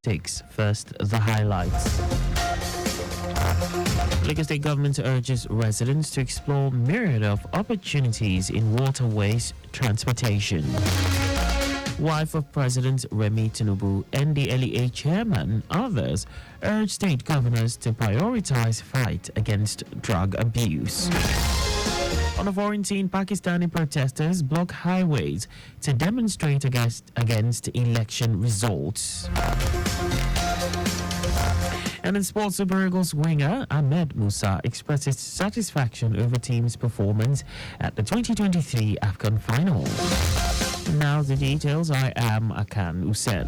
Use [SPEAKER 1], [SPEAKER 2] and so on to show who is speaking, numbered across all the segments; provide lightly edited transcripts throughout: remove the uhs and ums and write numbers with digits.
[SPEAKER 1] Takes first the highlights. Lagos State government urges residents to explore myriad of opportunities in waterways transportation. Wife of President Remi Tinubu and the LEA chairman, others, urge state governors to prioritize fight against drug abuse. On a foreign scene, Pakistani protesters block highways to demonstrate against election results. And in sports, Super Eagles winger Ahmed Musa expresses satisfaction over team's performance at the 2023 Afghan final. Now the details. I am Akan Usen.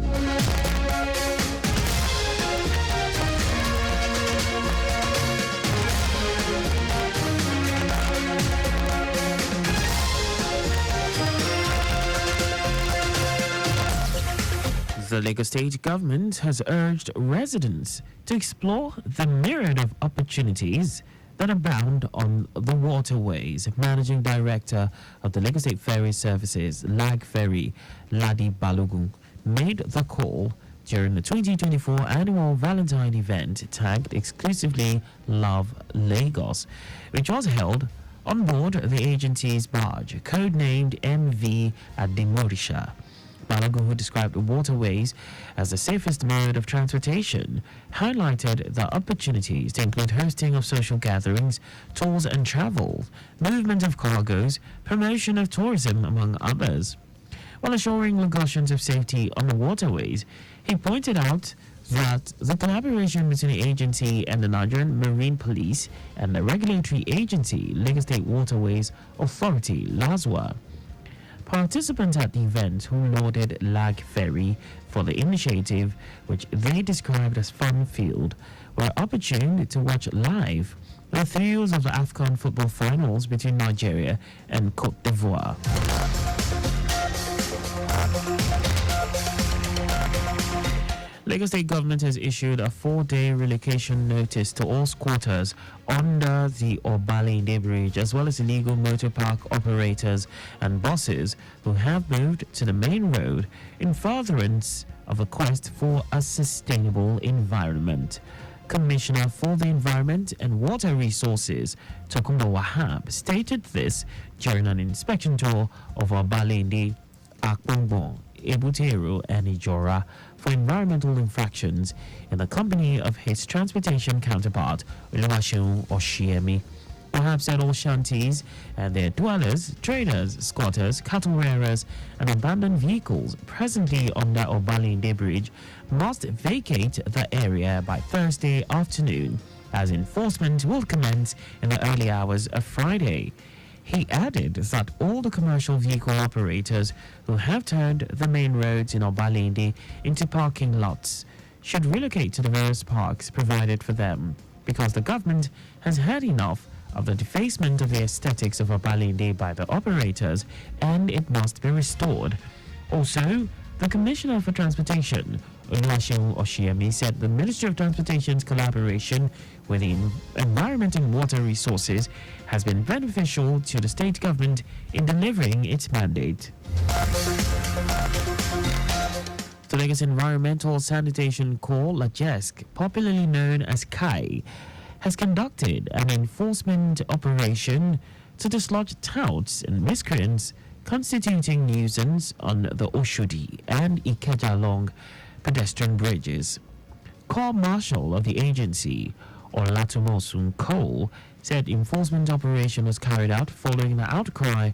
[SPEAKER 1] The Lagos State government has urged residents to explore the myriad of opportunities that abound on the waterways. Managing Director of the Lagos State Ferry Services, Lag Ferry, Ladi Balogun, made the call during the 2024 annual Valentine event tagged exclusively Love Lagos, which was held on board the agency's barge, codenamed MV Adimorisha. Balogun, who described the waterways as the safest mode of transportation, highlighted the opportunities to include hosting of social gatherings, tours and travel, movement of cargoes, promotion of tourism, among others. While assuring Lagosians of safety on the waterways, he pointed out that the collaboration between the agency and the Nigerian Marine Police and the regulatory agency, Lagos State Waterways Authority, LASWA. Participants at the event who lauded Lag Ferry for the initiative, which they described as fun-filled, were opportune to watch live the thrills of the AFCON football finals between Nigeria and Côte d'Ivoire. Lagos State government has issued a 4-day relocation notice to all squatters under the Obalende Bridge, as well as illegal motor park operators and buses who have moved to the main road in furtherance of a quest for a sustainable environment. Commissioner for the Environment and Water Resources, Tokunbo Wahab, stated this during an inspection tour of Obalende, Akpongbo, Ebutero and Ijora for environmental infractions in the company of his transportation counterpart, Oluwaseun Oshiemi. Perhaps said all shanties and their dwellers, traders, squatters, cattle rearers, and abandoned vehicles presently under Obalende Bridge must vacate the area by Thursday afternoon, as enforcement will commence in the early hours of Friday. He added that all the commercial vehicle operators who have turned the main roads in Obalende into parking lots should relocate to the various parks provided for them, because the government has had enough of the defacement of the aesthetics of Obalende by the operators, and it must be restored. Also, the Commissioner for Transportation, Oluwaseun Oshiemi, said the Ministry of Transportation's collaboration with the Environment and Water Resources has been beneficial to the state government in delivering its mandate. The Lagos Environmental Sanitation Corps, LAGESC, popularly known as KAI, has conducted an enforcement operation to dislodge touts and miscreants constituting nuisance on the Oshodi and Ikeja-Long pedestrian bridges. Corps Marshal of the agency, Olatumosun Cole, said enforcement operation was carried out following the outcry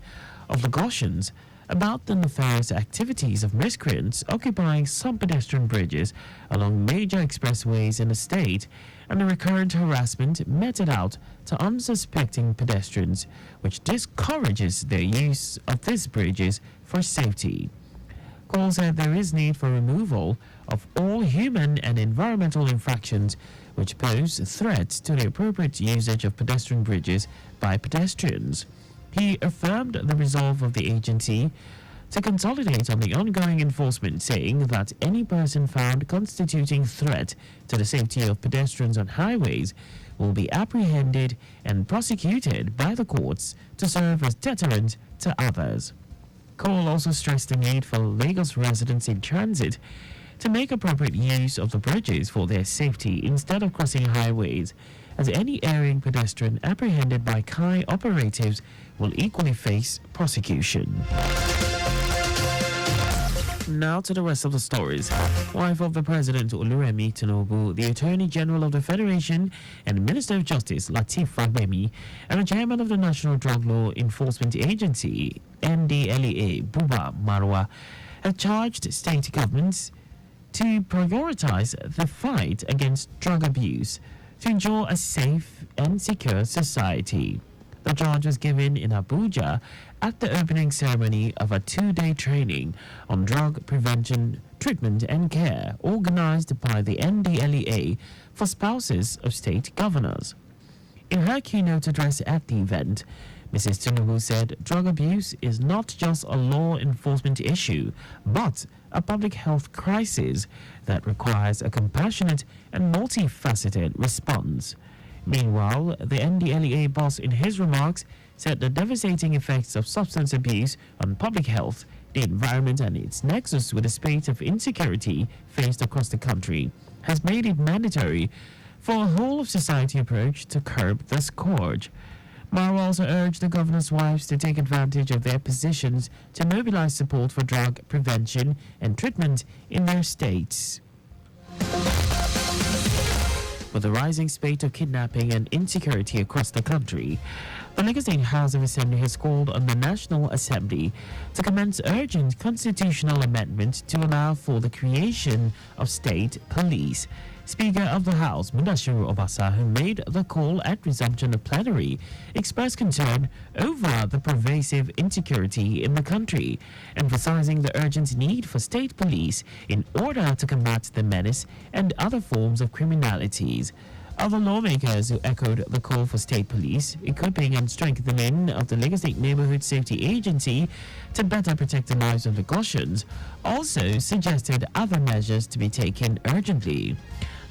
[SPEAKER 1] of Lagosians about the nefarious activities of miscreants occupying some pedestrian bridges along major expressways in the state, and the recurrent harassment meted out to unsuspecting pedestrians, which discourages their use of these bridges for safety. Cole said there is need for removal of all human and environmental infractions which pose threats to the appropriate usage of pedestrian bridges by pedestrians. He affirmed the resolve of the agency to consolidate on the ongoing enforcement, saying that any person found constituting threat to the safety of pedestrians on highways will be apprehended and prosecuted by the courts to serve as deterrent to others. Cole also stressed the need for Lagos residents in transit to make appropriate use of the bridges for their safety instead of crossing highways, as any erring pedestrian apprehended by KAI operatives will equally face prosecution. Now to the rest of the stories. Wife of the President Oluremi Tinubu, the Attorney General of the Federation and Minister of Justice Lateef Fagbemi, and the Chairman of the National Drug Law Enforcement Agency NDLEA Buba Marwa have charged state governments to prioritize the fight against drug abuse to ensure a safe and secure society. The charge was given in Abuja at the opening ceremony of a 2-day training on drug prevention, treatment and care organized by the NDLEA for spouses of state governors. In her keynote address at the event, Mrs. Tinubu said drug abuse is not just a law enforcement issue, but a public health crisis that requires a compassionate and multifaceted response. Meanwhile, the NDLEA boss in his remarks said the devastating effects of substance abuse on public health, the environment and its nexus with the spate of insecurity faced across the country has made it mandatory for a whole-of-society approach to curb the scourge. Marwa also urged the governor's wives to take advantage of their positions to mobilize support for drug prevention and treatment in their states. With the rising spate of kidnapping and insecurity across the country, the Lagos State House of Assembly has called on the National Assembly to commence urgent constitutional amendment to allow for the creation of state police. Speaker of the House, Mudashiru Obasa, who made the call at resumption of plenary, expressed concern over the pervasive insecurity in the country, emphasizing the urgent need for state police in order to combat the menace and other forms of criminalities. Other lawmakers who echoed the call for state police, equipping and strengthening of the Lagos State Neighborhood Safety Agency to better protect the lives of Lagosians, also suggested other measures to be taken urgently.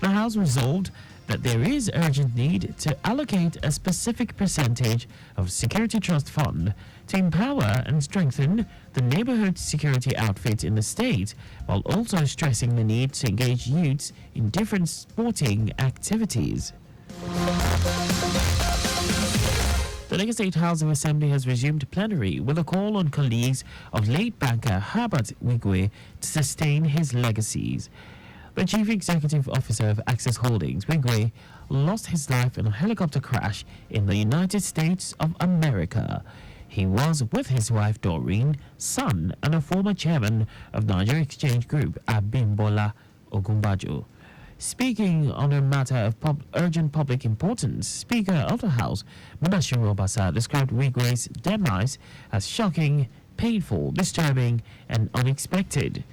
[SPEAKER 1] The House resolved that there is urgent need to allocate a specific percentage of Security Trust Fund to empower and strengthen the neighborhood security outfit in the state, while also stressing the need to engage youths in different sporting activities. The Lagos State House of Assembly has resumed plenary with a call on colleagues of late banker Herbert Wigwe to sustain his legacies. The Chief Executive Officer of Access Holdings, Wigwe, lost his life in a helicopter crash in the United States of America. He was with his wife Doreen, son, and a former chairman of Nigeria Exchange Group, Abimbola Ogunbajo. Speaking on a matter of urgent public importance, Speaker of the House, Mudashiru Obasa, described Wigwe's demise as shocking, painful, disturbing, and unexpected.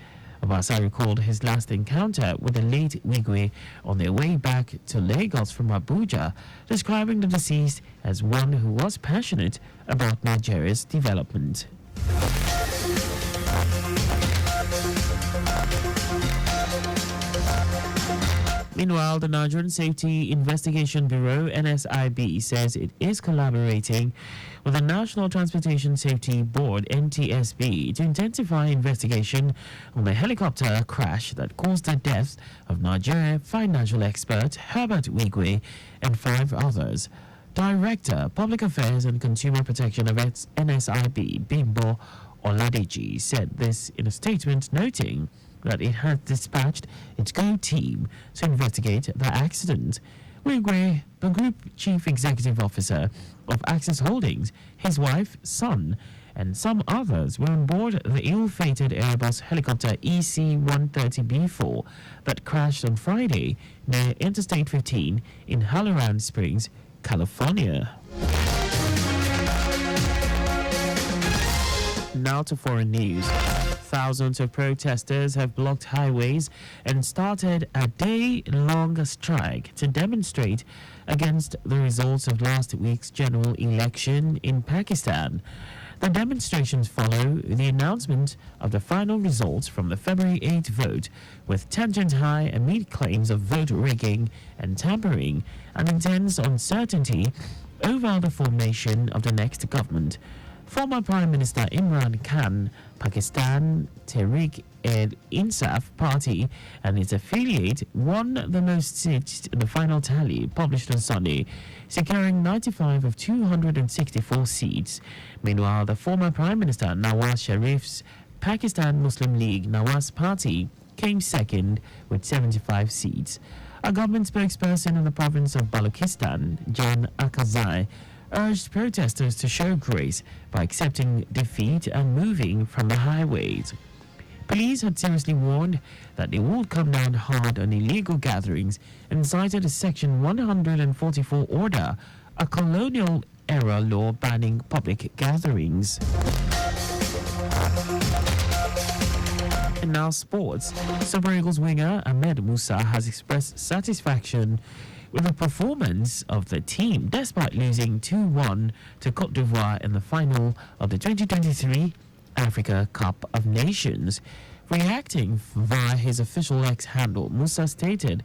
[SPEAKER 1] Obasa recalled his last encounter with the late Wigwe on their way back to Lagos from Abuja, describing the deceased as one who was passionate about Nigeria's development. Meanwhile, the Nigerian Safety Investigation Bureau, NSIB, says it is collaborating with the National Transportation Safety Board, NTSB, to intensify investigation on the helicopter crash that caused the deaths of Nigeria financial expert Herbert Wigwe and 5 others. Director, Public Affairs and Consumer Protection of NSIB, Bimbo Oladeji, said this in a statement, noting that it has dispatched its GO team to investigate the accident. Wigwe, the Group Chief Executive Officer of Access Holdings, his wife, son, and some others were on board the ill-fated Airbus helicopter EC-130B4 that crashed on Friday near Interstate 15 in Halloran Springs, California. Now to foreign news. Thousands of protesters have blocked highways and started a day-long strike to demonstrate against the results of last week's general election in Pakistan. The demonstrations follow the announcement of the final results from the February 8th vote, with tensions high amid claims of vote rigging and tampering and intense uncertainty over the formation of the next government. Former Prime Minister Imran Khan, Pakistan Tehreek Insaf Party and its affiliate won the most seats in the final tally published on Sunday, securing 95 of 264 seats. Meanwhile, the former Prime Minister Nawaz Sharif's Pakistan Muslim League Nawaz Party came second with 75 seats. A government spokesperson in the province of Balochistan, Jan Akazai, urged protesters to show grace by accepting defeat and moving from the highways. Police had seriously warned that they would come down hard on illegal gatherings and cited a Section 144 order, a colonial-era law banning public gatherings. And now sports. Super Eagles winger Ahmed Musa has expressed satisfaction with the performance of the team despite losing 2-1 to Cote d'Ivoire in the final of the 2023 Africa Cup of Nations. Reacting via his official X handle, Musa stated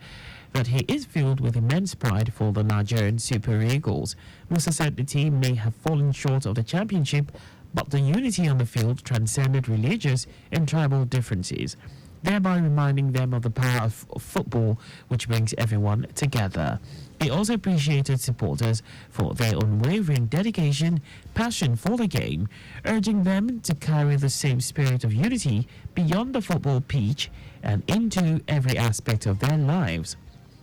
[SPEAKER 1] that he is filled with immense pride for the Nigerian Super Eagles. Musa said the team may have fallen short of the championship, but the unity on the field transcended religious and tribal differences, thereby reminding them of the power of football, which brings everyone together. He also appreciated supporters for their unwavering dedication, passion for the game, urging them to carry the same spirit of unity beyond the football pitch and into every aspect of their lives.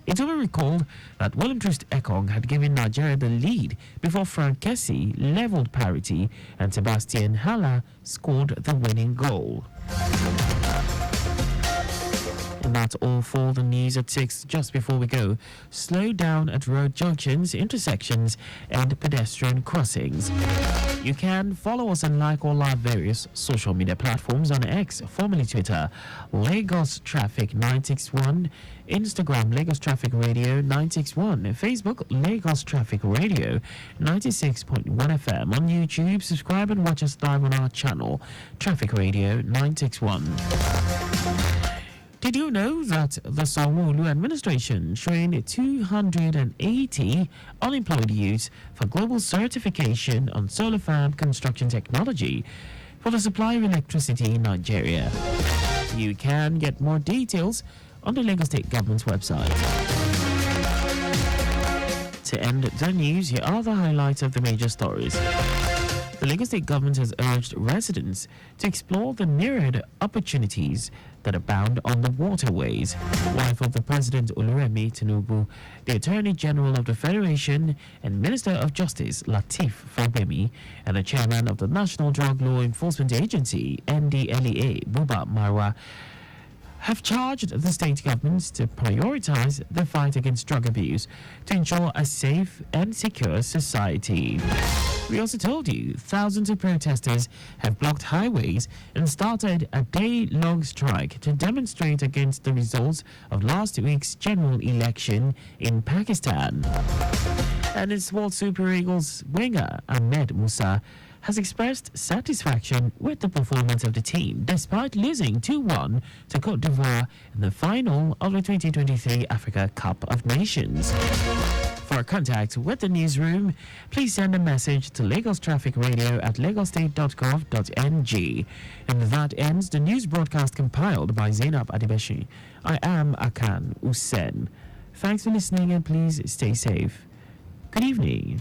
[SPEAKER 1] It will be recalled that William Troost Ekong had given Nigeria the lead before Frank Kessie leveled parity and Sebastian Haller scored the winning goal. And that's all for the news at 6. Just before we go, slow down at road junctions, intersections, and pedestrian crossings. You can follow us and like all our various social media platforms on X, formerly Twitter, Lagos Traffic 961, Instagram Lagos Traffic Radio 961, Facebook Lagos Traffic Radio 96.1 FM. On YouTube, subscribe and watch us live on our channel, Traffic Radio 961. Did you know that the Sanwo-Olu administration trained 280 unemployed youths for global certification on solar farm construction technology for the supply of electricity in Nigeria? You can get more details on the Lagos State Government's website. To end the news, here are the highlights of the major stories. The Lagos State Government has urged residents to explore the myriad opportunities that abound on the waterways. Wife of the President Oluremi Tinubu, the Attorney General of the Federation and Minister of Justice Lateef Fagbemi, and the Chairman of the National Drug Law Enforcement Agency NDLEA Buba Marwa have charged the state governments to prioritize the fight against drug abuse to ensure a safe and secure society. We also told you thousands of protesters have blocked highways and started a day-long strike to demonstrate against the results of last week's general election in Pakistan. And in sports, Super Eagles winger Ahmed Musa has expressed satisfaction with the performance of the team despite losing 2-1 to Cote d'Ivoire in the final of the 2023 Africa Cup of Nations. For contact with the newsroom, please send a message to Lagos Traffic Radio at lagostate.gov.ng. And that ends the news broadcast compiled by Zainab Adebeshi. I am Akan Usen. Thanks for listening and please stay safe. Good evening.